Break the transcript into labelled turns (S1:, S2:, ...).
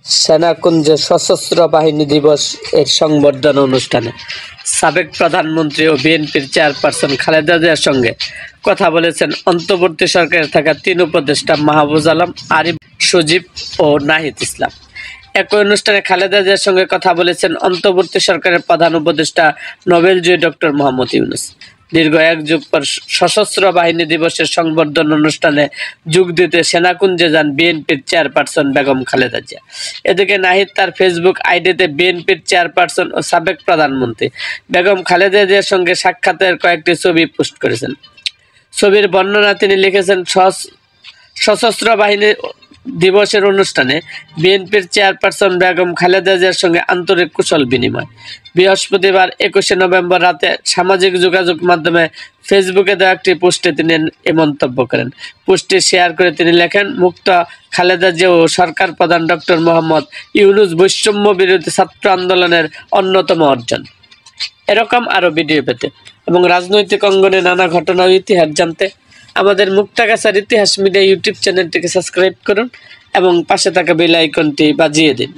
S1: সেনাকুঞ্জে সশস্ত্র বাহিনী দিবস এর সংবর্ধনা অনুষ্ঠানে সাবেক প্রধানমন্ত্রী ও বিএনপির চেয়ারপারসন খালেদা জিয়ার সঙ্গে কথা বলেছেন অন্তর্বর্তী সরকারে থাকা 3 উপদেষ্টা মাহফুজ আলম, আরিফ, সজীব ও নাহিদ ইসলাম। একই অনুষ্ঠানে খালেদা জিয়ার সঙ্গে কথা বলেছেন অন্তর্বর্তী সরকারের প্রধান উপদেষ্টা নোবেলজয়ী ডক্টর মোহাম্মদ ইউনূস। দীর্ঘ 1 যুগ পর সশস্ত্র বাহিনী দিবসের সংবর্ধনা অনুষ্ঠানে যোগ দিতে সেনাকুঞ্জে যান বিএনপির চেয়ারপারসন বেগম খালেদা জিয়া। এদিকে নাহিদ তার ফেসবুক আইডিতে বিএনপির চেয়ারপারসন ও সাবেক প্রধানমন্ত্রী বেগম খালেদা জিয়ার সঙ্গে সাক্ষাতের কয়েকটি ছবি পোস্ট করেছেন। ছবির বর্ণনা তিনি লিখেছেন, সশস্ত্র বাহিনী দিবসের অনুষ্ঠানে বিএনপির চেয়ারপারসন বেগম খালেদা জিয়ার সঙ্গে আন্তরিক কুশল বিনিময়। বৃহস্পতিবার 21 নভেম্বর রাতে সামাজিক যোগাযোগ মাধ্যমে ফেসবুকে দেওয়া একটি পোস্টে তিনি এ মন্তব্য করেন। পোস্টটি শেয়ার করে তিনি লেখেন, মুক্ত খালেদা জিয়া ও সরকার প্রধান ডক্টর মোহাম্মদ ইউনূস বৈষম্য বিরোধী ছাত্র আন্দোলনের অন্যতম অর্জন। এরকম আরও ভিডিও পেতে এবং রাজনৈতিক অঙ্গনে নানা ঘটনা ও ইতিহাস জানতে আমাদের মুক্তাগাছার ইতিহাস মিডিয়া ইউটিউব চ্যানেলটিকে সাবস্ক্রাইব করুন এবং পাশে থাকা বেল আইকনটি বাজিয়ে দিন।